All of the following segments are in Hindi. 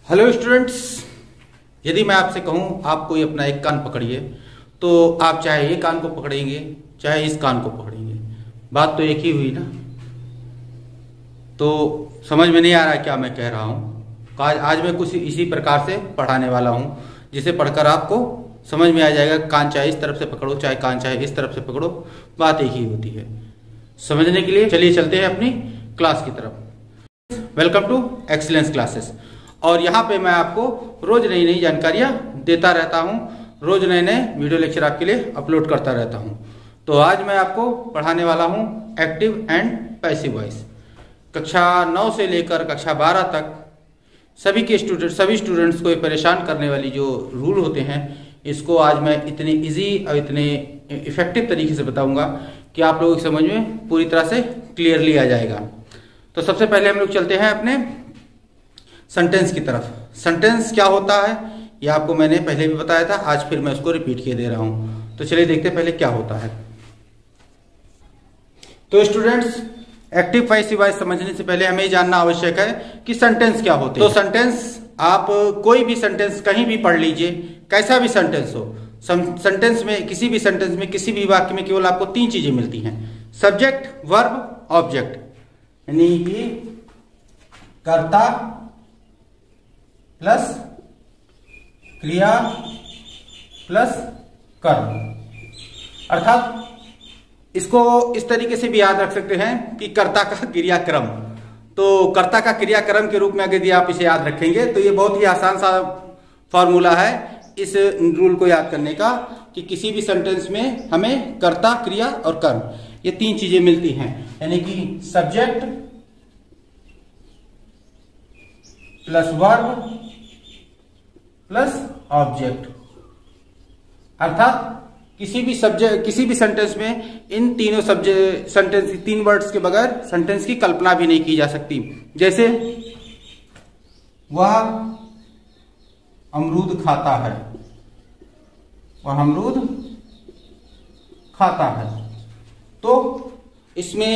हेलो स्टूडेंट्स, यदि मैं आपसे कहूं आप कोई अपना एक कान पकड़िए तो आप चाहे ये कान को पकड़ेंगे चाहे इस कान को पकड़ेंगे, बात तो एक ही हुई ना। तो समझ में नहीं आ रहा क्या मैं कह रहा हूं। आज मैं कुछ इसी प्रकार से पढ़ाने वाला हूं जिसे पढ़कर आपको समझ में आ जाएगा। कान चाहे इस तरफ से पकड़ो चाहे कान चाहे इस तरफ से पकड़ो, बात एक ही होती है। समझने के लिए चलिए चलते हैं अपनी क्लास की तरफ। Welcome to excellence classes. और यहाँ पे मैं आपको रोज नई नई जानकारियाँ देता रहता हूँ, रोज नए नए वीडियो लेक्चर आपके लिए अपलोड करता रहता हूँ। तो आज मैं आपको पढ़ाने वाला हूँ एक्टिव एंड पैसिव वॉइस। कक्षा 9 से लेकर कक्षा 12 तक सभी स्टूडेंट्स को परेशान करने वाली जो रूल होते हैं, इसको आज मैं इतने इजी और इतने इफेक्टिव तरीके से बताऊंगा कि आप लोगों की समझ में पूरी तरह से क्लियरली आ जाएगा। तो सबसे पहले हम लोग चलते हैं अपने सेंटेंस की तरफ। सेंटेंस क्या होता है ये आपको मैंने पहले भी बताया था, आज फिर मैं उसको रिपीट किए दे रहा हूं। तो चलिए देखते हैं पहले क्या होता है। तो स्टूडेंट्स, एक्टिव पैसिव वॉइस समझने से पहले हमें जानना आवश्यक है कि सेंटेंस क्या होते हैं। तो सेंटेंस, आप कोई भी सेंटेंस कहीं भी पढ़ लीजिए, कैसा भी सेंटेंस हो, सेंटेंस में किसी भी सेंटेंस में किसी भी वाक्य में केवल आपको 3 चीजें मिलती हैं: सब्जेक्ट, वर्ब, ऑब्जेक्ट। यानी कि कर्ता प्लस क्रिया प्लस कर्म। अर्थात इसको इस तरीके से भी याद रख सकते हैं कि कर्ता का क्रियाक्रम। तो कर्ता का क्रियाक्रम के रूप में अगर यदि आप इसे याद रखेंगे तो ये बहुत ही आसान सा फॉर्मूला है इस रूल को याद करने का कि किसी भी सेंटेंस में हमें कर्ता, क्रिया और कर्म, ये 3 चीजें मिलती हैं। यानी कि subject plus verb plus object. अर्थात किसी भी सेंटेंस में इन तीनों सेंटेंस 3 वर्ड्स के बगैर सेंटेंस की कल्पना भी नहीं की जा सकती। जैसे वह अमरूद खाता है, वह अमरूद खाता है। तो इसमें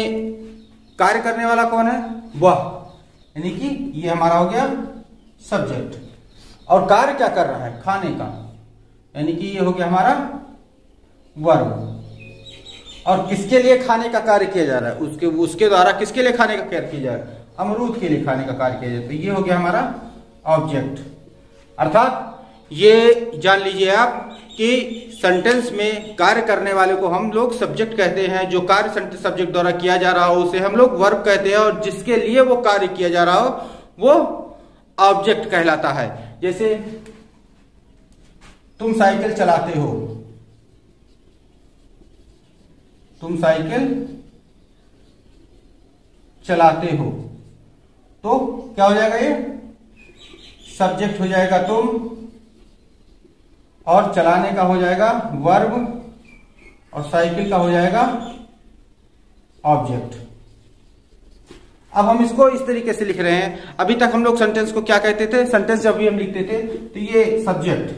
कार्य करने वाला कौन है? वह, यानी कि ये हमारा हो गया सब्जेक्ट। और कार्य क्या कर रहा है? खाने का, यानी कि ये हो गया हमारा वर्ब। और किसके लिए खाने का कार्य किया जा रहा है? उसके द्वारा किसके लिए खाने का कार्य किया जा रहा है? अमरूद के लिए खाने का कार्य किया जाता है। तो ये हो गया हमारा ऑब्जेक्ट। अर्थात ये जान लीजिए आप कि सेंटेंस में कार्य करने वाले को हम लोग सब्जेक्ट कहते हैं। जो कार्य सब्जेक्ट द्वारा किया जा रहा हो उसे हम लोग वर्ब कहते हैं, और जिसके लिए वो कार्य किया जा रहा हो वो ऑब्जेक्ट कहलाता है। जैसे तुम साइकिल चलाते हो, तुम साइकिल चलाते हो, तो क्या हो जाएगा? ये सब्जेक्ट हो जाएगा तुम, और चलाने का हो जाएगा वर्ब, और साइकिल का हो जाएगा ऑब्जेक्ट। अब हम इसको इस तरीके से लिख रहे हैं। अभी तक हम लोग सेंटेंस को क्या कहते थे? सेंटेंस जब भी हम लिखते थे तो ये सब्जेक्ट,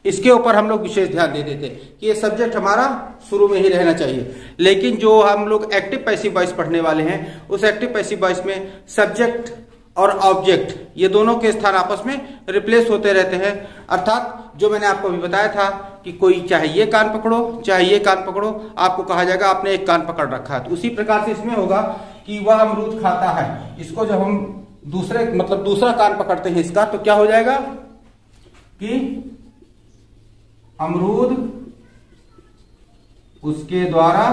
इसके ऊपर हम लोग विशेष ध्यान देते थे कि ये सब्जेक्ट हमारा शुरू में ही रहना चाहिए। लेकिन जो हम लोग एक्टिव पैसिव वॉइस पढ़ने वाले हैं, उस एक्टिव पैसिव वॉइस में सब्जेक्ट और ऑब्जेक्ट ये दोनों के स्थान आपस में रिप्लेस होते रहते हैं। अर्थात जो मैंने आपको अभी बताया था कि कोई चाहे ये कान पकड़ो चाहे ये कान पकड़ो, आपको कहा जाएगा आपने एक कान पकड़ रखा है। तो उसी प्रकार से इसमें होगा कि वह अमरूद खाता है। इसको जब हम दूसरा कान पकड़ते हैं इसका, तो क्या हो जाएगा कि अमरूद उसके द्वारा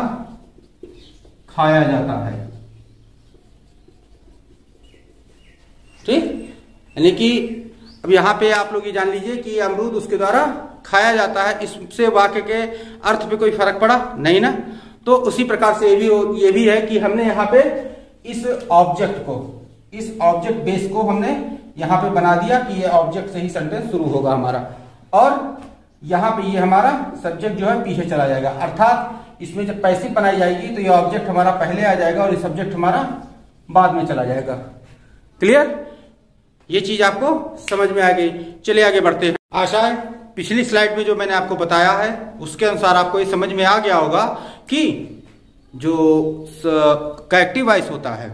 खाया जाता है। ठीक, यानी कि अब यहां पे आप लोग ये जान लीजिए कि अमरूद उसके द्वारा खाया जाता है। इससे वाक्य के अर्थ पे कोई फर्क पड़ा नहीं ना। तो उसी प्रकार से ये भी है कि हमने यहाँ पे इस ऑब्जेक्ट बेस को हमने यहाँ पे बना दिया कि ये ऑब्जेक्ट से ही सेंटेंस शुरू होगा हमारा, और यहाँ पे ये हमारा सब्जेक्ट जो है पीछे चला जाएगा। अर्थात इसमें जब पैसिव बनाई जाएगी तो ये ऑब्जेक्ट हमारा पहले आ जाएगा और ये सब्जेक्ट हमारा बाद में चला जाएगा। क्लियर? ये चीज आपको समझ में आ गई। चलिए आगे बढ़ते हैं। आशा है पिछली स्लाइड में जो मैंने आपको बताया है उसके अनुसार आपको ये समझ में आ गया होगा कि जो एक्टिव वॉइस होता है,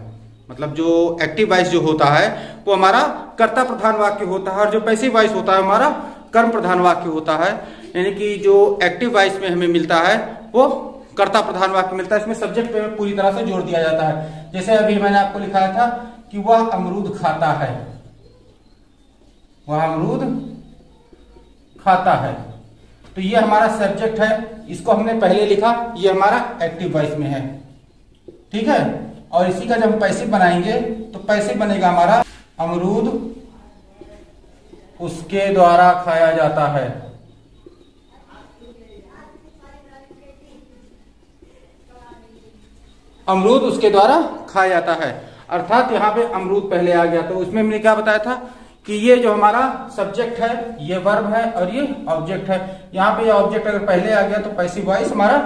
मतलब जो एक्टिव वॉइस जो होता है वो हमारा कर्ता प्रधान वाक्य होता है, और जो पैसिव वॉइस होता है हमारा कर्म प्रधान वाक्य होता है। यानी कि जो एक्टिव वॉइस में हमें मिलता है वो कर्ता प्रधान वाक्य मिलता है। इसमें सब्जेक्ट पे पूरी तरह से जोड़ दिया जाता है। जैसे अभी मैंने आपको लिखाया था कि वह अमरूद खाता है, वह अमरूद खाता है, तो ये हमारा सब्जेक्ट है, इसको हमने पहले लिखा, ये हमारा एक्टिव वॉइस में है, ठीक है। और इसी का जब हम पैसिव बनाएंगे तो पैसिव बनेगा हमारा अमरूद उसके द्वारा खाया जाता है। अमरूद उसके द्वारा खाया जाता है, अर्थात यहाँ पे अमरूद पहले आ गया। तो उसमें हमने क्या बताया था कि ये जो हमारा सब्जेक्ट है ये वर्ब है और ये ऑब्जेक्ट है। यहाँ पे ये ऑब्जेक्ट अगर पहले आ गया तो पैसिव वॉइस हमारा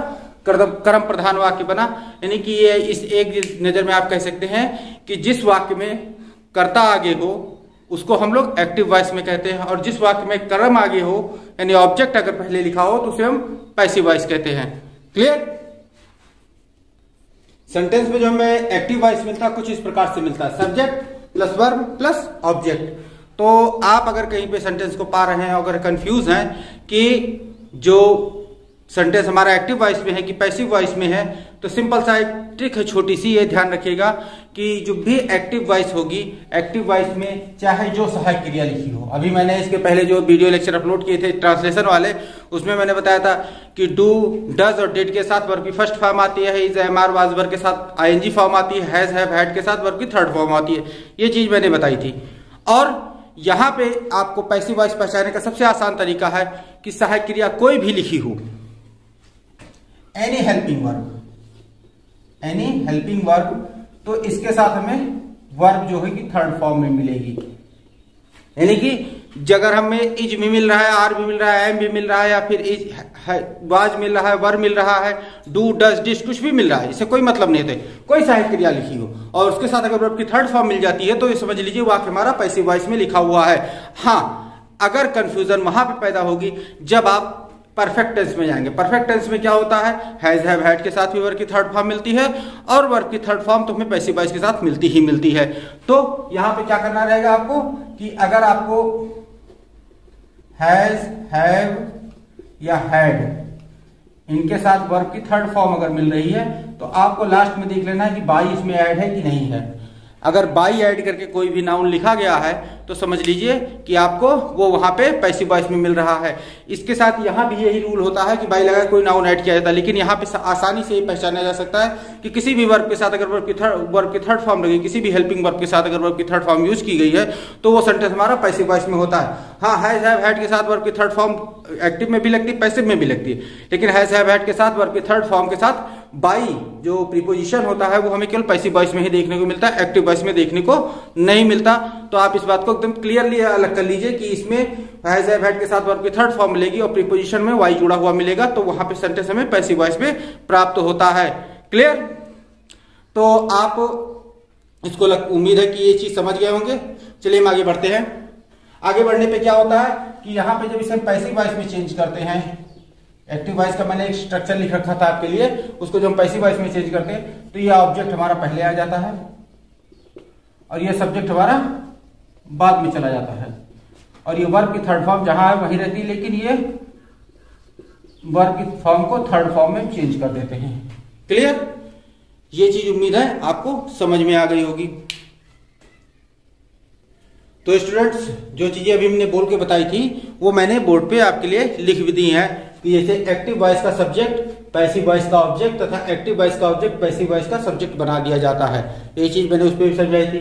कर्म प्रधान वाक्य बना। यानी कि ये इस एक नजर में आप कह सकते हैं कि जिस वाक्य में कर्ता आगे हो उसको हम लोग एक्टिव वॉइस में कहते हैं, और जिस वाक्य में कर्म आगे हो यानी ऑब्जेक्ट अगर पहले लिखा हो तो उसे हम पैसिव वॉइस कहते हैं। क्लियर? सेंटेंस में जो हमें एक्टिव वॉइस मिलता है कुछ इस प्रकार से मिलता है, subject plus verb plus object. तो आप अगर कहीं पे सेंटेंस को पा रहे हैं, अगर कंफ्यूज हैं कि जो सेंटेंस हमारा एक्टिव वॉइस में है कि पैसिव वॉइस में है, तो सिंपल सा एक ट्रिक है छोटी सी, ये ध्यान रखिएगा कि जो भी एक्टिव वॉइस होगी, एक्टिव वॉइस में चाहे जो सहायक क्रिया लिखी हो। अभी मैंने इसके पहले जो वीडियो लेक्चर अपलोड किए थे ट्रांसलेशन वाले, उसमें मैंने बताया था कि डू, डज और डिड के साथ वर्ब की फर्स्ट फॉर्म आती है, is, am, are, was verb के साथ आईएनजी फॉर्म आती है, हैज, हैव, हैड के साथ वर्ब की थर्ड फॉर्म आती है। ये चीज मैंने बताई थी। और यहां पे आपको पैसिव वॉइस पहचानने का सबसे आसान तरीका है कि सहायक क्रिया कोई भी लिखी हो, any helping verb, any helping verb, तो इसके साथ हमें वर्ब जो है कि थर्ड फॉर्म में मिलेगी। यानी कि अगर हमें इज भी मिल रहा है, आर भी मिल रहा है, एम भी मिल रहा है, या फिर इज वाज मिल रहा है, वर्ब मिल रहा है, डू, डज, डिड कुछ भी मिल रहा है, इससे कोई मतलब नहीं थे, कोई सहायक क्रिया लिखी हो और उसके साथ अगर वर्ब की थर्ड फॉर्म मिल जाती है तो ये समझ लीजिए वाक्य हमारा पैसिव वॉइस में लिखा हुआ है। हाँ, अगर कंफ्यूजन वहां पे पैदा होगी जब आप परफेक्ट टेंस में जाएंगे। परफेक्ट टेंस में क्या होता है, हैज, हैव, हैड के साथ भी वर्ब की थर्ड फॉर्म मिलती है, और वर्ब की थर्ड फॉर्म तो हमें पैसिव वॉइस के साथ मिलती ही मिलती है। तो यहां पे क्या करना रहेगा आपको कि अगर आपको हैज, हैव या हैड इनके साथ वर्ब की थर्ड फॉर्म अगर मिल रही है तो आपको लास्ट में देख लेना है कि बाई इसमें ऐड है कि नहीं है। अगर बाई ऐड करके कोई भी नाउन लिखा गया है तो समझ लीजिए कि आपको वो वहां पे पैसिव वॉइस में मिल रहा है। इसके साथ यहां भी यही रूल होता है कि बाई लगा कोई नाउन ऐड किया जाता है, लेकिन यहाँ पे आसानी से पहचाना जा सकता है कि किसी भी वर्ब के साथ अगर वर्ब की थर्ड फॉर्म लगी, किसी भी हेल्पिंग वर्ब के साथ अगर वर्ब की थर्ड फॉर्म यूज की गई है तो वो सेंटेंस हमारा पैसिव वॉइस में होता है। हाँ, हैज, हैव, हैड के साथ वर्ब की थर्ड फॉर्म एक्टिव में भी लगती है, पैसिव में भी लगती है, लेकिन हैज, हैव, हैड के साथ वर्ब की थर्ड फॉर्म के साथ बाई जो प्रीपोजिशन होता है वो हमें केवल पैसिव वॉइस में ही देखने को मिलता है, एक्टिव वॉइस में देखने को नहीं मिलता। तो आप इस बात को एकदम क्लियरली अलग कर लीजिए कि इसमें हैज, हैव, हैड के साथ वर्ब की थर्ड फॉर्म मिलेगी और प्रीपोजिशन में वाई जुड़ा हुआ मिलेगा, तो वहां पे सेंटेंस हमें पैसिव वॉइस में प्राप्त होता है। क्लियर? तो आप इसको उम्मीद है कि ये चीज समझ गए होंगे। चलिए हम आगे बढ़ते हैं। आगे बढ़ने पे क्या होता है कि यहाँ पे जब इसे हम पैसिव वॉइस में चेंज करते हैं, एक्टिव वॉइस का मैंने एक स्ट्रक्चर लिख रखा था आपके लिए, उसको जब हम पैसिव वॉइस में चेंज करते हैं तो ये ऑब्जेक्ट हमारा पहले आ जाता है और ये सब्जेक्ट हमारा बाद में चला जाता है, और ये वर्ब की थर्ड फॉर्म जहां है वहीं रहती है, लेकिन ये वर्ब की फॉर्म को थर्ड फॉर्म में चेंज कर देते हैं। क्लियर? ये चीज उम्मीद है आपको समझ में आ गई होगी। तो स्टूडेंट्स, जो चीजें अभी हमने बोल के बताई थी वो मैंने बोर्ड पे आपके लिए लिख भी दी हैं कि जैसे एक्टिव वॉइस का सब्जेक्ट पैसिव वॉइस का ऑब्जेक्ट तथा एक्टिव वॉइस का ऑब्जेक्ट पैसिव वॉइस का सब्जेक्ट बना दिया जाता है। ये चीज मैंने उस पर भी समझाई थी।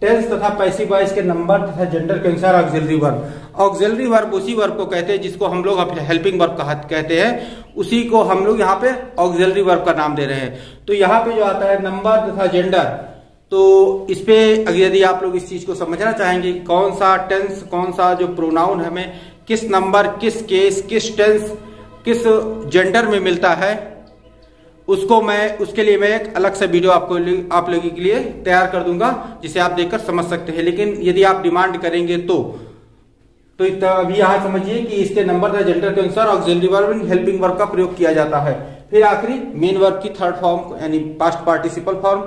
टेंस तथा पैसिव वॉइस के नंबर तथा जेंडर के अनुसार ऑक्सिलरी वर्ब। ऑक्सिलरी वर्ब उसी वर्ब को कहते हैं जिसको हम लोग हेल्पिंग वर्ब कहते हैं, उसी को हम लोग यहाँ पे ऑक्सिलरी वर्ब का नाम दे रहे हैं। तो यहाँ पे जो आता है नंबर तथा जेंडर, तो इस पे यदि आप लोग इस चीज को समझना चाहेंगे कौन सा टेंस, कौन सा जो प्रोनाउन हमें किस नंबर, किस केस, किस टेंस, किस जेंडर में मिलता है, उसके लिए मैं एक अलग से वीडियो आप लोगों के लिए तैयार कर दूंगा जिसे आप देखकर समझ सकते हैं। लेकिन यदि आप डिमांड करेंगे तो अभी यहाँ समझिए कि इसके नंबर या जेंडर के अनुसार ऑक्सिलरी वर्ब हेल्पिंग वर्ब का प्रयोग किया जाता है। फिर आखिरी मेन वर्ब की थर्ड फॉर्म यानी past participle form.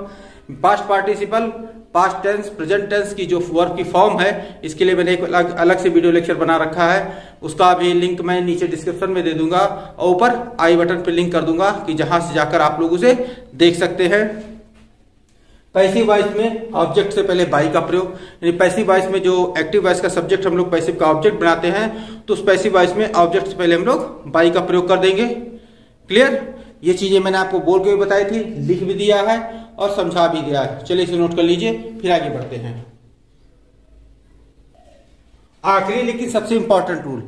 Past participle past tense present tense की जो वर्ब की फॉर्म है, इसके लिए मैंने एक अलग से वीडियो लेक्चर बना रखा है। उसका भी लिंक मैं नीचे डिस्क्रिप्शन में दे दूंगा और ऊपर आई बटन पे लिंक कर दूंगा कि जहां से जाकर आप लोग उसे देख सकते हैं। पैसिव वॉइस में ऑब्जेक्ट से पहले बाई का प्रयोग, यानी पैसिव वॉइस में जो एक्टिव वॉइस का सब्जेक्ट हम लोग पैसिव का ऑब्जेक्ट बनाते हैं, तो उस पैसिव वॉइस में ऑब्जेक्ट से पहले हम लोग बाई का प्रयोग कर देंगे। क्लियर? ये चीजें मैंने आपको बोल के भी बताई थी, लिख भी दिया है और समझा भी दिया है। चलिए इसे नोट कर लीजिए, फिर आगे बढ़ते हैं। आखिरी लेकिन सबसे इंपॉर्टेंट रूल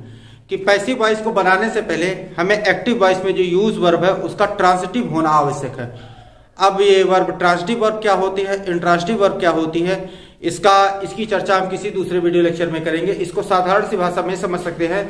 कि पैसिव वॉइस को बनाने से पहले हमें एक्टिव वॉइस में जो यूज वर्ब है उसका ट्रांसिटिव होना आवश्यक है। अब ये वर्ब ट्रांसिटिव वर्ब क्या होती है, इंट्रांसिटिव वर्ब क्या होती है, इसकी चर्चा हम किसी दूसरे वीडियो लेक्चर में करेंगे। इसको साधारण सी भाषा में समझ सकते हैं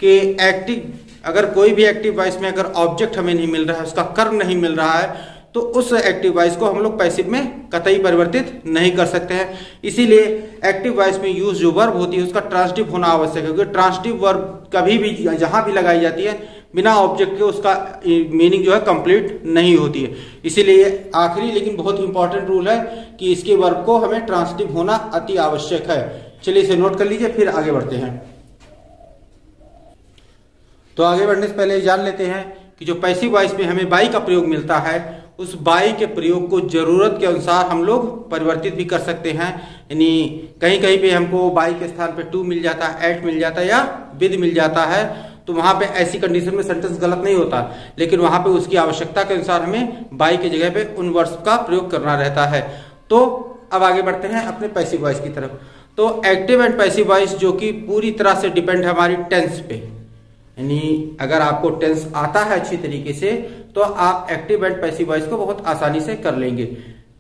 कि एक्टिव, अगर कोई भी एक्टिव वॉइस में अगर ऑब्जेक्ट हमें नहीं मिल रहा है, उसका कर्म नहीं मिल रहा है, तो उस एक्टिव वॉइस को हम लोग पैसिव में कतई परिवर्तित नहीं कर सकते हैं। इसीलिए एक्टिव वॉइस में यूज जो वर्ब होती है उसका ट्रांसिटिव होना आवश्यक है, क्योंकि ट्रांसिटिव वर्ब कभी भी जहां भी लगाई जाती है बिना ऑब्जेक्ट के उसका मीनिंग जो है कंप्लीट नहीं होती है। इसीलिए आखिरी लेकिन बहुत ही इंपॉर्टेंट रूल है कि इसके वर्ब को हमें ट्रांसिटिव होना अति आवश्यक है। चलिए इसे नोट कर लीजिए, फिर आगे बढ़ते हैं। तो आगे बढ़ने से पहले जान लेते हैं कि जो पैसिव वॉइस में हमें बाई का प्रयोग मिलता है, उस बाई के प्रयोग को जरूरत के अनुसार हम लोग परिवर्तित भी कर सकते हैं। यानी कहीं कहीं पे हमको बाई के स्थान पे टू मिल जाता है, एट मिल जाता है या विद मिल जाता है, तो वहां पे ऐसी कंडीशन में सेंटेंस गलत नहीं होता, लेकिन वहां पे उसकी आवश्यकता के अनुसार हमें बाई की जगह पे उन वर्ड्स का प्रयोग करना रहता है। तो अब आगे बढ़ते हैं अपने पैसिव वॉइस की तरफ। तो एक्टिव एंड पैसिव वॉइस जो कि पूरी तरह से डिपेंड है हमारी टेंस पे, यानी अगर आपको टेंस आता है अच्छी तरीके से तो आप एक्टिव एंड पैसिव वॉइस को बहुत आसानी से कर लेंगे।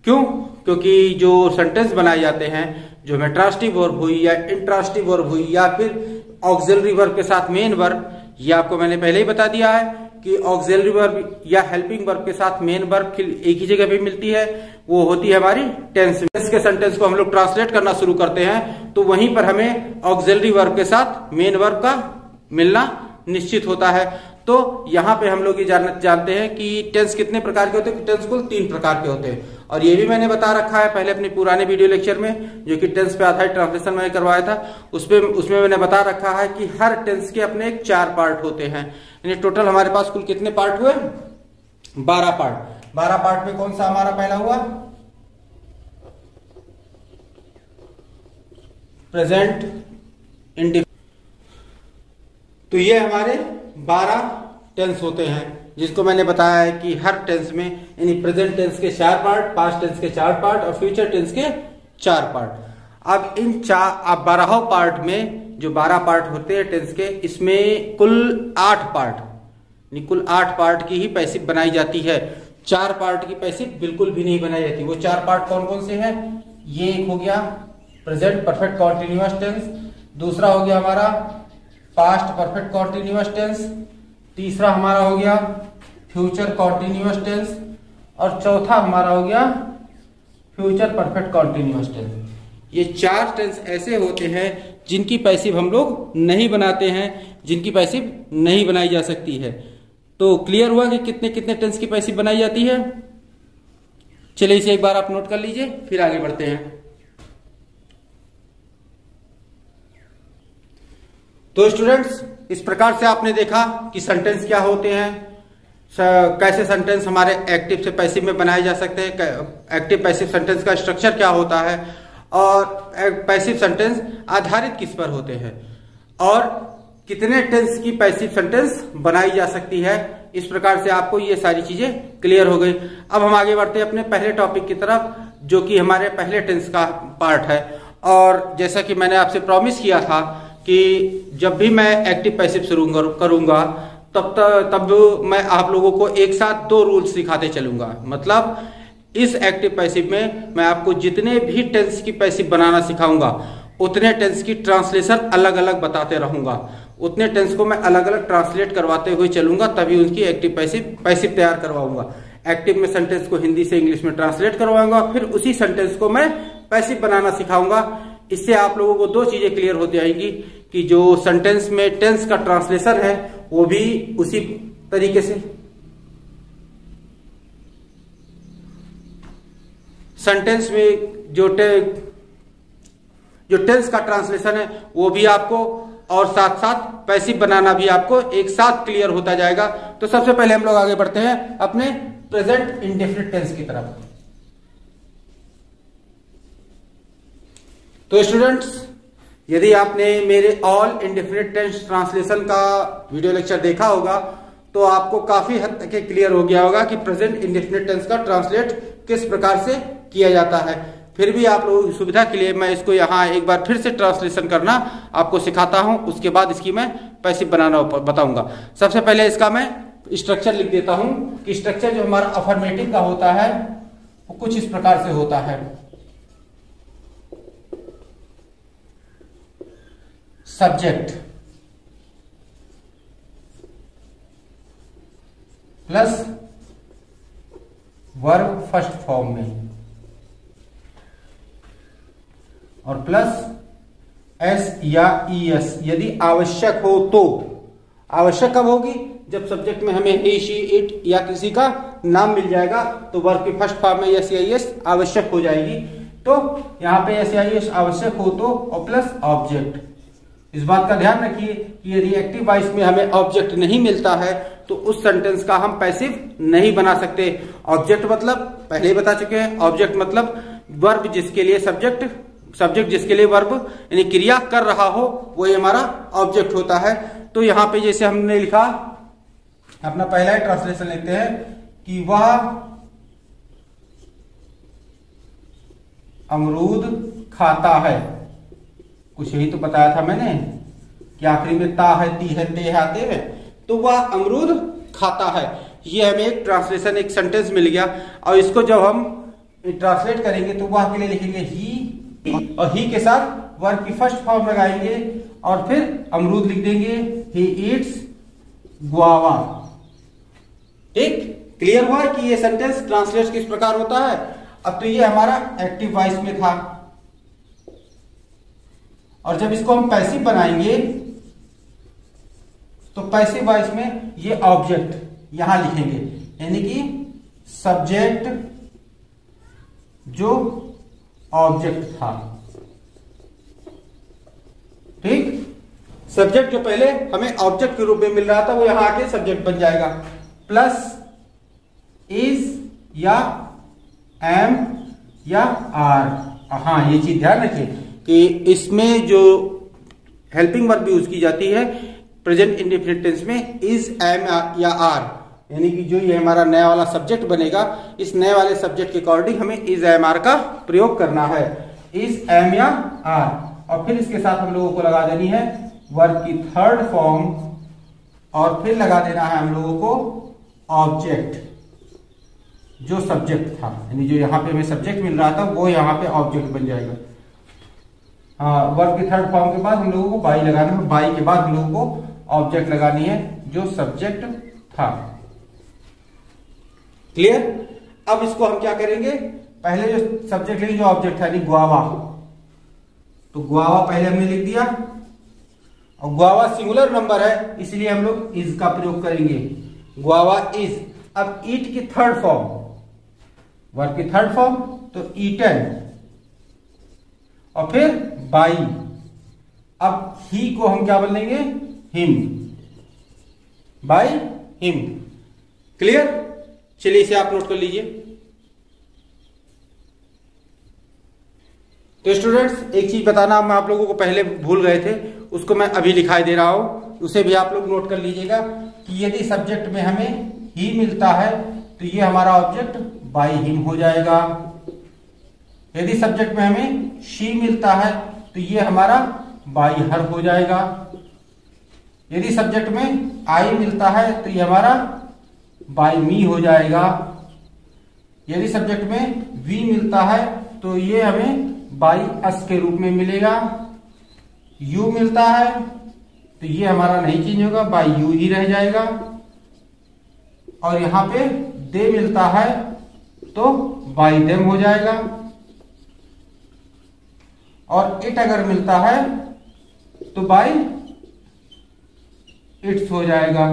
क्यों? क्योंकि जो सेंटेंस बनाए जाते हैं, जो में ट्रांसिटिव वर्ब हुई या इंट्रांसिटिव वर्ब हुई या फिर ऑक्सिलरी वर्ब के साथ मेन वर्ब, ये आपको मैंने पहले ही बता दिया है कि ऑक्सिलरी वर्ब या हेल्पिंग वर्ब के साथ मेन वर्ब एक ही जगह पे मिलती है, वो होती है हमारी टेंस। के सेंटेंस को हम लोग ट्रांसलेट करना शुरू करते हैं तो वहीं पर हमें ऑक्सिलरी वर्ब के साथ मेन वर्ब का मिलना निश्चित होता है। तो यहां पे हम लोग ये जानते हैं कि टेंस कितने प्रकार के होते हैं। टेंस कुल 3 प्रकार के होते हैं, और ये भी मैंने बता रखा है पहले अपने पुराने वीडियो लेक्चर में, जो कि टेंस पे आधारित ट्रांसलेशन मैंने करवाया था। उसमें मैंने बता रखा है कि हर टेंस के अपने 4 पार्ट होते हैं। यानी टोटल हमारे पास कुल कितने पार्ट हुए? 12 पार्ट। 12 पार्ट में कौन सा हमारा पहला हुआ? Present indefinite. तो ये हमारे 12 टेंस होते हैं, जिसको मैंने बताया है कि हर टेंस में, यानी प्रेजेंट टेंस के 4 पार्ट, पास्ट टेंस के 4 पार्ट और फ्यूचर टेंस के 4 पार्ट। अब इन 12 पार्ट में जो 12 पार्ट होते हैं टेंस के, इसमें कुल 8 पार्ट, यानी कुल 8 पार्ट की ही पैसिव बनाई जाती है। 4 पार्ट की पैसिव बिल्कुल भी नहीं बनाई जाती। वो 4 पार्ट कौन कौन से हैं? ये एक हो गया प्रेजेंट परफेक्ट कॉन्टिन्यूअस टेंस, दूसरा हो गया हमारा पास्ट परफेक्ट कॉन्टिन्यूअस टेंस, तीसरा हमारा हो गया फ्यूचर कॉन्टिन्यूअस टेंस, और चौथा हमारा हो गया फ्यूचर परफेक्ट कॉन्टिन्यूअस टेंस। ये 4 टेंस ऐसे होते हैं जिनकी पैसिव हम लोग नहीं बनाते हैं, जिनकी पैसिव नहीं बनाई जा सकती है। तो क्लियर हुआ कि कितने कितने टेंस की पैसिव बनाई जाती है। चलिए इसे एक बार आप नोट कर लीजिए, फिर आगे बढ़ते हैं। तो स्टूडेंट्स, इस प्रकार से आपने देखा कि सेंटेंस क्या होते हैं, कैसे सेंटेंस हमारे एक्टिव से पैसिव में बनाए जा सकते हैं, एक्टिव पैसिव सेंटेंस का स्ट्रक्चर क्या होता है, और पैसिव सेंटेंस आधारित किस पर होते हैं, और कितने टेंस की पैसिव सेंटेंस बनाई जा सकती है। इस प्रकार से आपको ये सारी चीजें क्लियर हो गई। अब हम आगे बढ़ते हैं अपने पहले टॉपिक की तरफ, जो कि हमारे पहले टेंस का पार्ट है। और जैसा कि मैंने आपसे प्रॉमिस किया था कि जब भी मैं एक्टिव पैसिव शुरू करूंगा तब मैं आप लोगों को एक साथ 2 रूल्स सिखाते चलूंगा। मतलब इस एक्टिव पैसिव में मैं आपको जितने भी टेंस की पैसिव बनाना सिखाऊंगा, उतने टेंस की ट्रांसलेशन अलग अलग बताते रहूंगा, उतने टेंस को मैं अलग अलग ट्रांसलेट करवाते हुए चलूंगा, तभी उनकी एक्टिव पैसिव तैयार करवाऊंगा। एक्टिव में सेंटेंस को हिंदी से इंग्लिश में ट्रांसलेट करवाऊंगा, फिर उसी सेंटेंस को मैं पैसिव बनाना सिखाऊंगा। इससे आप लोगों को 2 चीजें क्लियर हो जाएंगी कि जो सेंटेंस में टेंस का ट्रांसलेशन है वो भी उसी तरीके से, सेंटेंस में जो टेंस का ट्रांसलेशन है वो भी आपको, और साथ साथ पैसिव बनाना भी आपको एक साथ क्लियर होता जाएगा। तो सबसे पहले हम लोग आगे बढ़ते हैं अपने प्रेजेंट इंडेफिनिट टेंस की तरफ। तो स्टूडेंट्स, यदि आपने मेरे ऑल इंडेफिनिट टेंस ट्रांसलेशन का वीडियो लेक्चर देखा होगा तो आपको काफी हद तक क्लियर हो गया होगा कि प्रेजेंट इंडेफिनिट टेंस का ट्रांसलेट किस प्रकार से किया जाता है। फिर भी आप लोगों की सुविधा के लिए मैं इसको यहाँ एक बार फिर से ट्रांसलेशन करना आपको सिखाता हूं, उसके बाद इसकी मैं पैसिव बनाना बताऊंगा। सबसे पहले इसका मैं स्ट्रक्चर लिख देता हूं कि स्ट्रक्चर जो हमारा अफर्मेटिव का होता है वो कुछ इस प्रकार से होता है। Subject plus verb first form में और प्लस एस या ईएस यदि आवश्यक हो तो। आवश्यक कब होगी? जब सब्जेक्ट में हमें ही, शी, इट या किसी का नाम मिल जाएगा तो वर्ब की फर्स्ट फॉर्म में एस या ईएस आवश्यक हो जाएगी। तो यहां पे एस या ईएस आवश्यक हो तो, और प्लस ऑब्जेक्ट। इस बात का ध्यान रखिए कि यदि एक्टिव वॉइस में हमें ऑब्जेक्ट नहीं मिलता है तो उस सेंटेंस का हम पैसिव नहीं बना सकते। ऑब्जेक्ट मतलब पहले ही बता चुके हैं, ऑब्जेक्ट मतलब वर्ब जिसके लिए सब्जेक्ट जिसके लिए वर्ब यानी क्रिया कर रहा हो वो हमारा ऑब्जेक्ट होता है। तो यहां पे जैसे हमने लिखा, अपना पहला ही ट्रांसलेशन लेते हैं कि वह अमरूद खाता है। कुछ यही तो बताया था मैंने कि आखिरी में ता है, ती है, ते है, आते हैं, तो वह अमरूद खाता है। ये हमें एक ट्रांसलेशन, एक सेंटेंस मिल गया। और इसको जब हम ट्रांसलेट करेंगे तो वह के लिए लिखेंगे ही, और ही के साथ वर्ब की फर्स्ट फॉर्म लगाएंगे और फिर अमरूद लिख देंगे, ही ईट्स गुआवा। ठीक, क्लियर हुआ कि ये सेंटेंस ट्रांसलेट किस प्रकार होता है। अब तो ये हमारा एक्टिव वॉइस में था, और जब इसको हम पैसिव बनाएंगे तो पैसिव वॉइस में ये ऑब्जेक्ट यहां लिखेंगे, यानी कि सब्जेक्ट जो ऑब्जेक्ट था। ठीक, सब्जेक्ट जो पहले हमें ऑब्जेक्ट के रूप में मिल रहा था वो यहां आके सब्जेक्ट बन जाएगा। प्लस इज या एम या आर। हाँ, ये चीज ध्यान रखिए कि इसमें जो हेल्पिंग वर्ब यूज की जाती है प्रेजेंट इंडेफिनिट टेंस में, इज, एम या आर, यानी कि जो ये हमारा नया वाला सब्जेक्ट बनेगा, इस नए वाले सब्जेक्ट के अकॉर्डिंग हमें इज, एम, आर का प्रयोग करना है। इज, एम या आर, और फिर इसके साथ हम लोगों को लगा देनी है वर्ब की थर्ड फॉर्म, और फिर लगा देना है हम लोगों को ऑब्जेक्ट जो सब्जेक्ट था, यानी जो यहाँ पे हमें सब्जेक्ट मिल रहा था वो यहाँ पे ऑब्जेक्ट बन जाएगा। हाँ, वर्ब की थर्ड फॉर्म के बाद हम लोगों को बाई लगाना है, बाई के बाद हम लोगों को ऑब्जेक्ट लगानी है जो सब्जेक्ट था। क्लियर? अब इसको हम क्या करेंगे, पहले जो सब्जेक्ट लेंगे जो ऑब्जेक्ट है, यानी गुआवा, तो गुआवा पहले हमने लिख दिया, और गुआवा सिंगुलर नंबर है इसलिए हम लोग इज का प्रयोग करेंगे, गुआवा इज। अब ईट की थर्ड फॉर्म, वर्ब की थर्ड फॉर्म तो ईटन, और फिर बाई। अब ही को हम क्या बोलेंगे, हिम, बाय हिम। क्लियर? चलिए इसे आप नोट कर लीजिए। तो स्टूडेंट्स, एक चीज बताना हम आप लोगों को पहले भूल गए थे, उसको मैं अभी दिखाई दे रहा हूं, उसे भी आप लोग नोट कर लीजिएगा कि यदि सब्जेक्ट में हमें ही मिलता है तो ये हमारा ऑब्जेक्ट बाय हिम हो जाएगा। यदि सब्जेक्ट में हमें शी मिलता है तो ये हमारा बाय हर हो जाएगा। यदि सब्जेक्ट में आई मिलता है तो ये हमारा बाय मी हो जाएगा। यदि सब्जेक्ट में वी मिलता है तो ये हमें बाय अस के रूप में मिलेगा। यू मिलता है तो ये हमारा नहीं चेंज होगा, बाय यू ही रह जाएगा। और यहां पे दे मिलता है तो बाय देम हो जाएगा। और इट अगर मिलता है तो बाय इट्स हो जाएगा।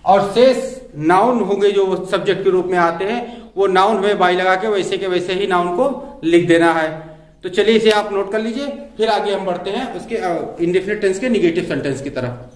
और शेष नाउन होंगे जो सब्जेक्ट के रूप में आते हैं वो नाउन में बाई लगा के वैसे के वैसे ही नाउन को लिख देना है। तो चलिए इसे आप नोट कर लीजिए, फिर आगे हम बढ़ते हैं उसके इंडेफिनिट टेंस के निगेटिव सेंटेंस की तरफ।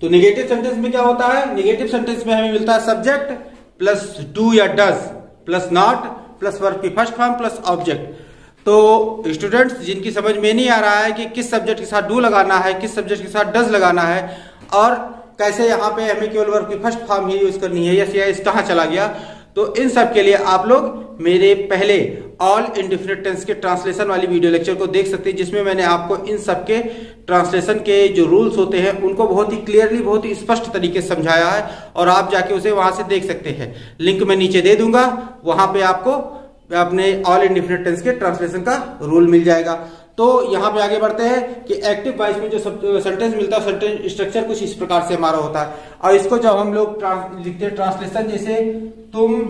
तो निगेटिव सेंटेंस में क्या होता है? निगेटिव सेंटेंस में हमें मिलता है सब्जेक्ट प्लस डू या does plus not plus verb की फर्स्ट फॉर्म प्लस ऑब्जेक्ट। तो स्टूडेंट्स जिनकी समझ में नहीं आ रहा है कि किस सब्जेक्ट के साथ डू लगाना है, किस सब्जेक्ट के साथ डज लगाना है और कैसे यहाँ पे हमें केवल वर्ब की फर्स्ट फॉर्म ही यूज करनी है, यस या इस कहाँ चला गया, तो इन सब के लिए आप लोग मेरे पहले ऑल इंडेफिनिट टेंस के ट्रांसलेशन वाली वीडियो लेक्चर को देख सकते हैं, जिसमें मैंने आपको इन सब के ट्रांसलेशन के जो रूल्स होते हैं उनको बहुत ही क्लियरली, बहुत ही स्पष्ट तरीके से समझाया है और आप जाके उसे वहां से देख सकते हैं। लिंक मैं नीचे दे दूंगा, वहां पे आपको अपने ऑल इंडेफिनिट टेंस के ट्रांसलेशन का रूल मिल जाएगा। तो यहाँ पे आगे बढ़ते हैं कि एक्टिव वॉइस में जो सेंटेंस मिलता है, सेंटेंस स्ट्रक्चर कुछ इस प्रकार से हमारा होता है और इसको जब हम लोग लिखते हैं ट्रांसलेशन, जैसे तुम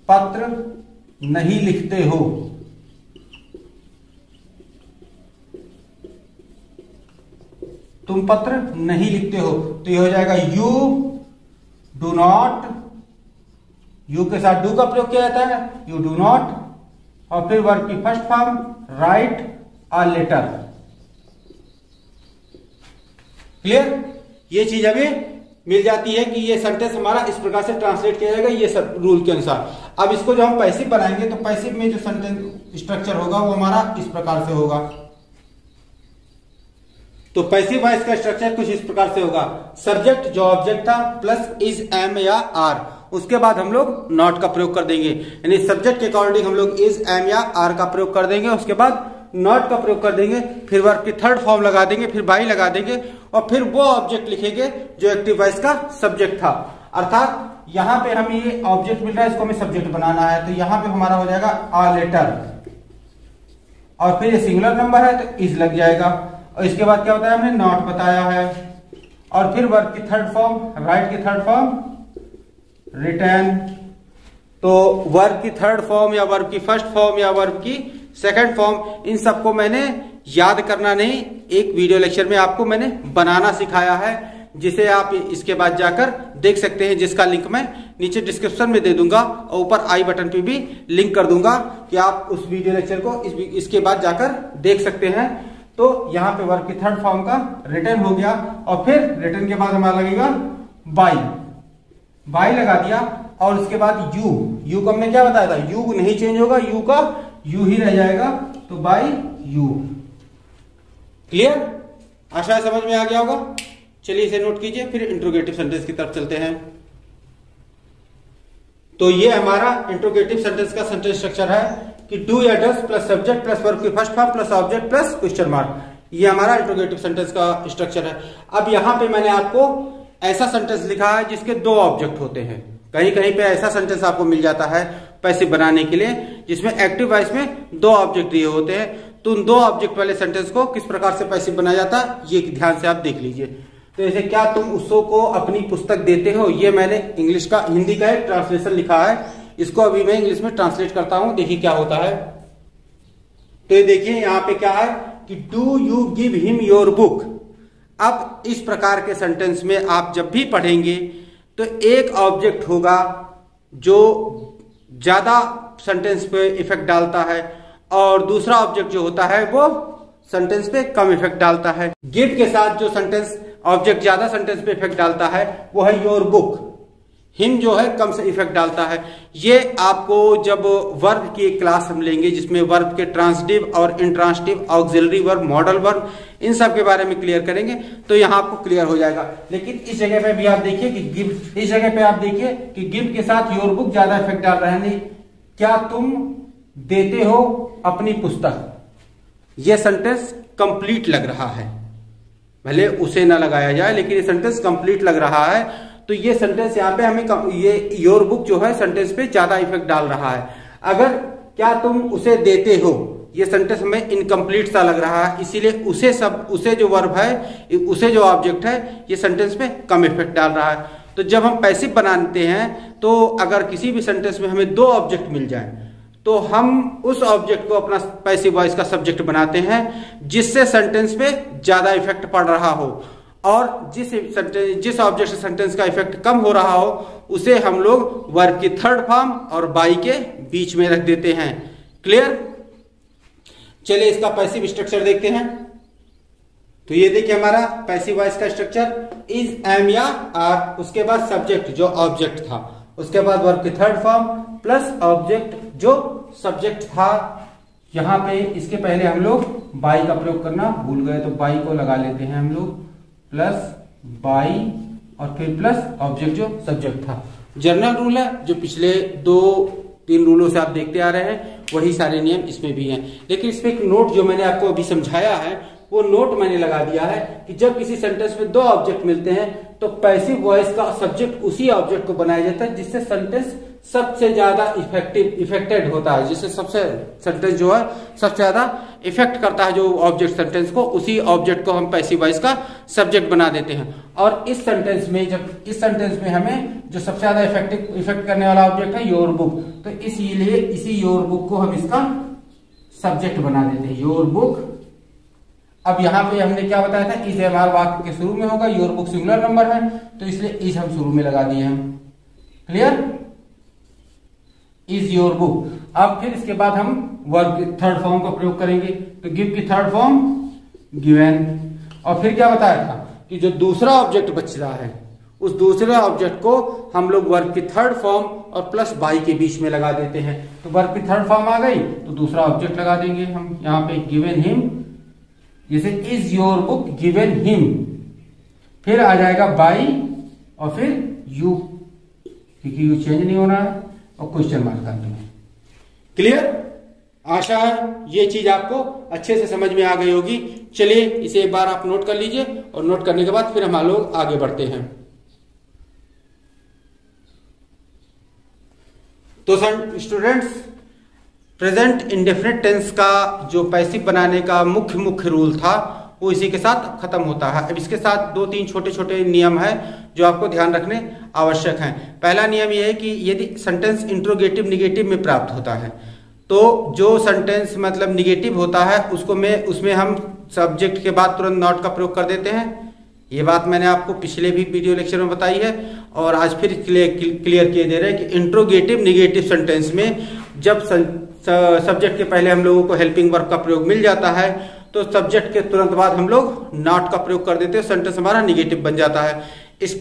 पत्र नहीं लिखते हो, तुम पत्र नहीं लिखते हो, तो ये हो जाएगा यू डू नॉट, यू के साथ डू का प्रयोग किया जाता है, यू डू नॉट, और फिर वर्ब की first form write a letter. Clear? ये चीज हमें मिल जाती है कि ये सेंटेंस हमारा इस प्रकार से ट्रांसलेट किया जाएगा ये सब रूल के अनुसार। अब इसको जब हम पैसिव बनाएंगे तो पैसिव में जो सेंटेंस स्ट्रक्चर होगा वो हमारा इस प्रकार से होगा। तो पैसिव वॉइस का स्ट्रक्चर कुछ इस प्रकार से होगा, सब्जेक्ट जो ऑब्जेक्ट था प्लस इज, एम या आर, उसके बाद हम लोग नॉट का प्रयोग कर देंगे, यानी सब्जेक्ट के अकॉर्डिंग हम लोग इज, एम या आर का प्रयोग कर देंगे, उसके बाद नॉट का प्रयोग कर देंगे, फिर वर्ब की थर्ड फॉर्म लगा देंगे, फिर बाई लगा देंगे और फिर वो ऑब्जेक्ट लिखेंगे जो एक्टिव वॉइस का सब्जेक्ट था। अर्थात यहाँ पे हमें ये ऑब्जेक्ट मिल रहा है, इसको हमें सब्जेक्ट बनाना है, तो यहाँ पे हमारा हो जाएगा अ लेटर और फिर ये सिंगुलर नंबर है तो इज लग जाएगा और इसके बाद क्या होता है, हमने नॉट बताया है और फिर वर्ब की थर्ड फॉर्म, राइट की थर्ड फॉर्म रिटर्न। तो वर्ब की थर्ड फॉर्म या वर्ब की फर्स्ट फॉर्म या वर्ब की सेकंड फॉर्म, इन सबको मैंने याद करना नहीं, एक वीडियो लेक्चर में आपको मैंने बनाना सिखाया है, जिसे आप इसके बाद जाकर देख सकते हैं, जिसका लिंक मैं नीचे डिस्क्रिप्शन में दे दूंगा और ऊपर आई बटन पे भी लिंक कर दूंगा कि आप उस वीडियो लेक्चर को इसके बाद जाकर देख सकते हैं। तो यहाँ पे वर्ब की थर्ड फॉर्म का रिटर्न हो गया और फिर रिटर्न के बाद हमारा लगेगा बाई, बाई लगा दिया और उसके बाद यू, यू को हमने क्या बताया था, यू नहीं चेंज होगा, यू का यू ही रह जाएगा, तो बाई यू। क्लियर? आशा है समझ में आ गया होगा। चलिए इसे नोट कीजिए, फिर इंट्रोगेटिव सेंटेंस की तरफ चलते हैं। तो ये हमारा इंट्रोगेटिव सेंटेंस का सेंटेंस स्ट्रक्चर है कि डू या does plus subject plus verb की first form plus object plus question mark, ये हमारा इंट्रोगेटिव सेंटेंस का स्ट्रक्चर है। अब यहां पे मैंने आपको ऐसा सेंटेंस लिखा है जिसके दो ऑब्जेक्ट होते हैं, कहीं कहीं पे ऐसा सेंटेंस आपको मिल जाता है पैसिव बनाने के लिए जिसमें एक्टिव वॉइस में दो ऑब्जेक्ट दिए होते हैं। तो उन दो ऑब्जेक्ट वाले सेंटेंस को किस प्रकार से पैसिव बनाया जाता है ये ध्यान से आप देख लीजिए। तो जैसे क्या तुम उसको को अपनी पुस्तक देते हो, ये मैंने इंग्लिश का, हिंदी का एक ट्रांसलेशन लिखा है, इसको अभी मैं इंग्लिश में ट्रांसलेट करता हूं, देखिए क्या होता है। तो ये देखिए यहाँ पे क्या है कि do you give him your book. अब इस प्रकार के सेंटेंस में आप जब भी पढ़ेंगे तो एक ऑब्जेक्ट होगा जो ज्यादा सेंटेंस पे इफेक्ट डालता है और दूसरा ऑब्जेक्ट जो होता है वो सेंटेंस पे कम इफेक्ट डालता है। गिव के साथ जो सेंटेंस ऑब्जेक्ट ज्यादा सेंटेंस पे इफेक्ट डालता है वो है योर बुक, हिम जो है कम से इफेक्ट डालता है। ये आपको जब वर्ब की एक क्लास हम लेंगे जिसमें वर्ब के ट्रांसिटिव और intransitive, auxiliary verb, modal verb, इन सब के बारे में क्लियर करेंगे तो यहाँ आपको क्लियर हो जाएगा। लेकिन इस जगह पे भी आप देखिए कि गिव, इस जगह पे आप देखिए कि गिव के साथ योर बुक ज्यादा इफेक्ट डाल रहा है। नहीं, क्या तुम देते हो अपनी पुस्तक, यह सेंटेंस कंप्लीट लग रहा है, भले उसे ना लगाया जाए लेकिन ये सेंटेंस कंप्लीट लग रहा है। तो ये सेंटेंस यहाँ पे हमें ये योर बुक जो है सेंटेंस पे ज्यादा इफेक्ट डाल रहा है। अगर क्या तुम उसे देते हो, ये सेंटेंस हमें इनकम्प्लीट सा लग रहा है, इसीलिए उसे जो वर्ब है, उसे जो ऑब्जेक्ट है, ये सेंटेंस पे कम इफेक्ट डाल रहा है। तो जब हम पैसिव बनाते हैं तो अगर किसी भी सेंटेंस में हमें दो ऑब्जेक्ट मिल जाए तो हम उस ऑब्जेक्ट को अपना पैसिव वॉइस का सब्जेक्ट बनाते हैं जिससे सेंटेंस पे ज्यादा इफेक्ट पड़ रहा हो। और जिस ऑब्जेक्ट से सेंटेंस का इफेक्ट कम हो रहा हो उसे हम लोग वर्ब की थर्ड फॉर्म और बाई के बीच में रख देते हैं। क्लियर? चलिए इसका पैसिव स्ट्रक्चर देखते हैं। तो ये देखिए हमारा पैसिव वॉइस का स्ट्रक्चर इज, एम या आर, उसके बाद सब्जेक्ट जो ऑब्जेक्ट था, उसके बाद वर्ब की थर्ड फॉर्म प्लस ऑब्जेक्ट जो सब्जेक्ट था। यहां पे इसके पहले हम लोग बाई का प्रयोग करना भूल गए, तो बाई को लगा लेते हैं हम लोग, प्लस बाई और फिर प्लस ऑब्जेक्ट जो सब्जेक्ट था। जनरल रूल है, जो पिछले 2-3 रूलों से आप देखते आ रहे हैं, वही सारे नियम इसमें भी हैं। लेकिन इसमें एक नोट जो मैंने आपको अभी समझाया है, वो नोट मैंने लगा दिया है कि जब किसी सेंटेंस में 2 ऑब्जेक्ट मिलते हैं तो पैसिव वॉइस का सब्जेक्ट उसी ऑब्जेक्ट को बनाया जाता है जिससे सेंटेंस सबसे ज्यादा इफेक्टेड होता है, जिससे सबसे सेंटेंस जो है सबसे ज्यादा इफेक्ट करता है जो ऑब्जेक्ट सेंटेंस को, उसी ऑब्जेक्ट को हम पैसिव वॉइस का सब्जेक्ट बना देते हैं। और इस सेंटेंस में हमें जो सबसे ज्यादा इफेक्ट करने वाला ऑब्जेक्ट है योर बुक, तो इसीलिए इसी योर बुक को हम इसका सब्जेक्ट बना देते हैं, योर बुक। अब यहाँ पे हमने क्या बताया था, इज एम आर वाक्य के शुरू में होगा, योर बुक सिंगुलर नंबर है तो इसलिए इज हम शुरू में लगा दिए हम। क्लियर? Is your book. अब फिर इसके बाद हम वर्ब की थर्ड फॉर्म का प्रयोग करेंगे, तो गिव की थर्ड फॉर्म गिवन। और फिर क्या बताया था कि जो दूसरा ऑब्जेक्ट बच रहा है उस दूसरे ऑब्जेक्ट को हम लोग वर्ब की थर्ड फॉर्म और प्लस बाई के बीच में लगा देते हैं। तो वर्ब की थर्ड फॉर्म आ गई तो दूसरा ऑब्जेक्ट लगा देंगे हम यहाँ पे, गिवन हिम, जैसे is your book given him. फिर आ जाएगा बाई और फिर यू, क्योंकि यू चेंज नहीं होना है, और क्वेश्चन मार्क कर देंगे। क्लियर? आशा है ये चीज आपको अच्छे से समझ में आ गई होगी। चलिए इसे एक बार आप नोट कर लीजिए और नोट करने के बाद फिर हम लोग आगे बढ़ते हैं। तो स्टूडेंट्स, प्रेजेंट इंडेफिनिट टेंस का जो पैसिव बनाने का मुख्य रूल था वो इसी के साथ खत्म होता है। अब इसके साथ 2-3 छोटे नियम है जो आपको ध्यान रखने आवश्यक हैं। पहला नियम यह है कि यदि सेंटेंस इंट्रोगेटिव निगेटिव में प्राप्त होता है तो जो सेंटेंस मतलब निगेटिव होता है उसमें हम सब्जेक्ट के बाद तुरंत नॉट का प्रयोग कर देते हैं। ये बात मैंने आपको पिछले भी वीडियो लेक्चर में बताई है और आज फिर क्लियर किए दे रहे हैं कि इंट्रोगेटिव निगेटिव सेंटेंस में जब सब्जेक्ट के पहले हम लोगों को हेल्पिंग वर्ब का प्रयोग मिल जाता है तो सब्जेक्ट के तुरंत बाद हम लोग नॉट का प्रयोग कर देते हैं, सेंटेंस हमारा निगेटिव बन जाता है। इस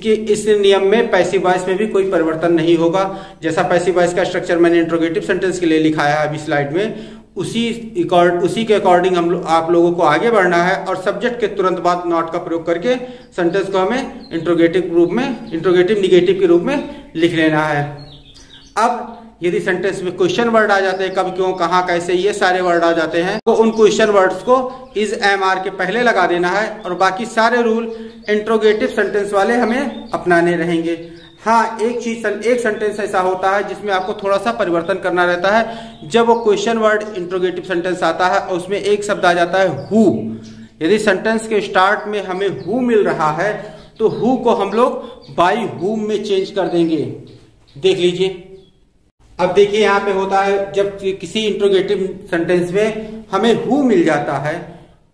नियम में पैसिव वॉइस में भी कोई परिवर्तन नहीं होगा। जैसा पैसिव वॉइस का स्ट्रक्चर मैंने इंट्रोगेटिव सेंटेंस के लिए लिखाया है अभी स्लाइड में, उसी के अकॉर्डिंग आप लोगों को आगे बढ़ना है और सब्जेक्ट के तुरंत बाद नॉट का प्रयोग करके सेंटेंस को हमें इंट्रोगेटिव निगेटिव के रूप में लिख लेना है। अब यदि सेंटेंस में क्वेश्चन वर्ड आ जाते हैं, कब, क्यों, कहां, कैसे, ये सारे वर्ड आ जाते हैं, तो उन क्वेश्चन वर्ड्स को इज एम आर के पहले लगा देना है और बाकी सारे रूल इंट्रोगेटिव सेंटेंस वाले हमें अपनाने रहेंगे। हाँ, एक सेंटेंस ऐसा होता है जिसमें आपको थोड़ा सा परिवर्तन करना रहता है। जब वो क्वेश्चन वर्ड इंट्रोगेटिव सेंटेंस आता है और उसमें एक शब्द आ जाता है हु, यदि सेंटेंस के स्टार्ट में हमें हु मिल रहा है तो हु को हम लोग बाई हुम में चेंज कर देंगे। देख लीजिए, अब देखिए यहाँ पे होता है जब किसी इंट्रोगेटिव सेंटेंस में हमें हु मिल जाता है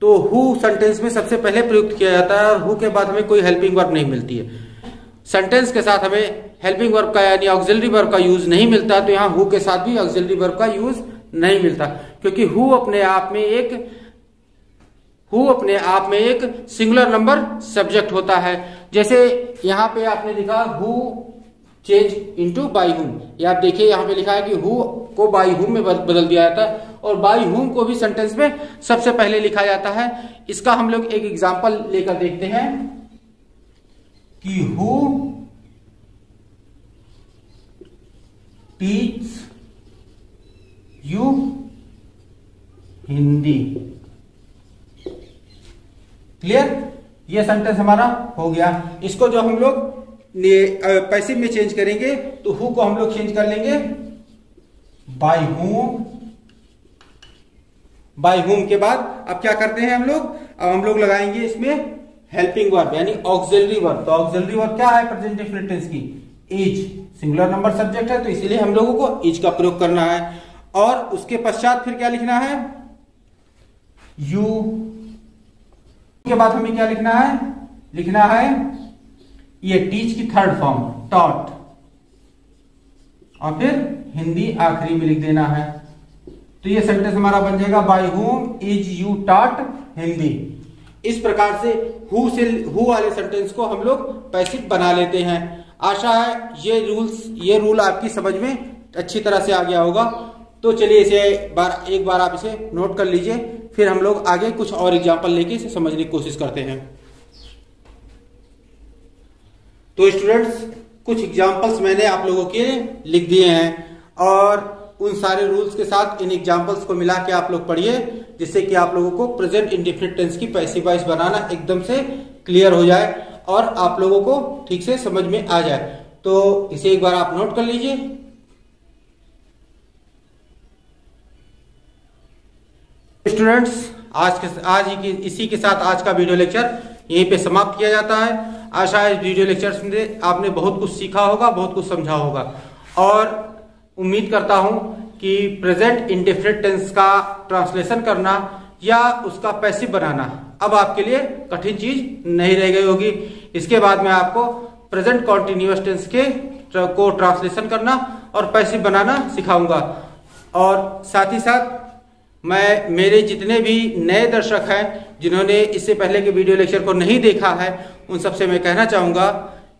तो हु सेंटेंस में सबसे पहले प्रयुक्त किया जाता है और हु के बाद हमें कोई हेल्पिंग वर्ब नहीं मिलती है। सेंटेंस के साथ हमें हेल्पिंग वर्ब का यानी ऑक्सिलरी वर्ब का यूज नहीं मिलता, तो यहाँ हु के साथ भी ऑक्सिलरी वर्ब का यूज नहीं मिलता, क्योंकि हु अपने आप में एक सिंगुलर नंबर सब्जेक्ट होता है। जैसे यहाँ पे आपने लिखा हु चेंज इनटू बाई हुम, ये आप देखिए यहाँ पे लिखा है कि हु को बाई हुम में बदल दिया जाता है और बाई हुम को भी सेंटेंस में सबसे पहले लिखा जाता है। इसका हम लोग एक एग्जांपल लेकर देखते हैं कि who teach you Hindi. Clear? ये सेंटेंस हमारा हो गया। इसको जो हम लोग पैसिव में चेंज करेंगे तो हु को हम लोग चेंज कर लेंगे बाय हुम। बाय हुम के बाद अब क्या करते हैं हम लोग लगाएंगे इसमें हेल्पिंग वर्ब यानी ऑक्सिलरी वर्ब। तो ऑक्सिलरी वर्ब क्या है प्रेजेंट डेफिनिट टेंस की? इज। सिंगुलर नंबर सब्जेक्ट है तो इसीलिए हम लोगों को इज का प्रयोग करना है। और उसके पश्चात फिर क्या लिखना है? यू। के बाद हमें क्या लिखना है? लिखना है ये टीच की थर्ड फॉर्म टॉट, और फिर हिंदी आखिरी में लिख देना है। तो ये सेंटेंस हमारा बन जाएगा by whom is you taught Hindi. इस प्रकार से हु वाले सेंटेंस को हम लोग पैसिव बना लेते हैं। आशा है ये रूल आपकी समझ में अच्छी तरह से आ गया होगा। तो चलिए इसे एक बार आप इसे नोट कर लीजिए, फिर हम लोग आगे कुछ और एग्जाम्पल लेके इसे समझने की कोशिश करते हैं। तो स्टूडेंट्स, कुछ एग्जाम्पल्स मैंने आप लोगों के लिख दिए हैं, और उन सारे रूल्स के साथ इन एग्जाम्पल्स को मिला के आप लोग पढ़िए, जिससे कि आप लोगों को प्रेजेंट इंडेफिनिट टेंस की पैसिव वॉइस बनाना एकदम से क्लियर हो जाए और आप लोगों को ठीक से समझ में आ जाए। तो इसे एक बार आप नोट कर लीजिए। स्टूडेंट्स, इसी के साथ आज का वीडियो लेक्चर यहीं पे समाप्त किया जाता है। आशा है इस वीडियो लेक्चर से आपने बहुत कुछ सीखा होगा, बहुत कुछ समझा होगा, और उम्मीद करता हूं कि प्रेजेंट इंडेफिनिट टेंस का ट्रांसलेशन करना या उसका पैसिव बनाना अब आपके लिए कठिन चीज नहीं रह गई होगी। इसके बाद मैं आपको प्रेजेंट कॉन्टिन्यूअस टेंस को ट्रांसलेशन करना और पैसिव बनाना सिखाऊंगा। और साथ ही साथ मैं मेरे जितने भी नए दर्शक हैं जिन्होंने इससे पहले के वीडियो लेक्चर को नहीं देखा है, उन सबसे मैं कहना चाहूंगा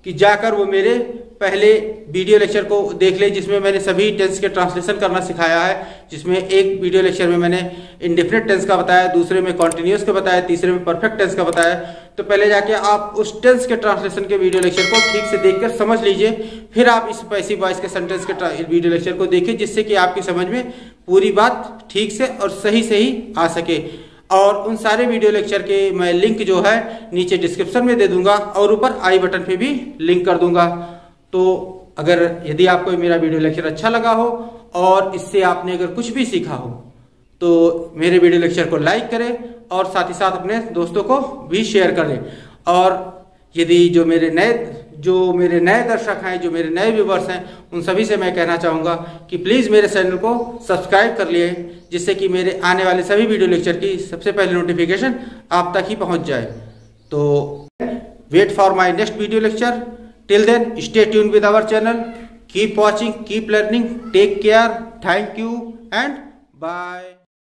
कि जाकर वो मेरे पहले वीडियो लेक्चर को देख ले, जिसमें मैंने सभी टेंस के ट्रांसलेशन करना सिखाया है। जिसमें एक वीडियो लेक्चर में मैंने इंडेफिनिट टेंस का बताया, दूसरे में कॉन्टिन्यूअस का बताया, तीसरे में परफेक्ट टेंस का बताया। तो पहले जाके आप उस टेंस के ट्रांसलेशन के वीडियो लेक्चर को ठीक से देखकर समझ लीजिए, फिर आप इस पैसिव वॉइस के सेंटेंस के वीडियो लेक्चर को देखिए, जिससे कि आपकी समझ में पूरी बात ठीक से और सही आ सके। और उन सारे वीडियो लेक्चर के मैं लिंक जो है नीचे डिस्क्रिप्शन में दे दूंगा और ऊपर आई बटन पे भी लिंक कर दूंगा। तो अगर यदि आपको मेरा वीडियो लेक्चर अच्छा लगा हो और इससे आपने अगर कुछ भी सीखा हो, तो मेरे वीडियो लेक्चर को लाइक करें और साथ ही साथ अपने दोस्तों को भी शेयर करें। और यदि जो मेरे नए दर्शक हैं, जो मेरे नए व्यूवर्स हैं, उन सभी से मैं कहना चाहूँगा कि प्लीज़ मेरे चैनल को सब्सक्राइब कर लिए, जिससे कि मेरे आने वाले सभी वीडियो लेक्चर की सबसे पहले नोटिफिकेशन आप तक ही पहुँच जाए। तो wait for my next video lecture. Till then, stay tuned with our channel. Keep watching, keep learning, take care. Thank you and bye.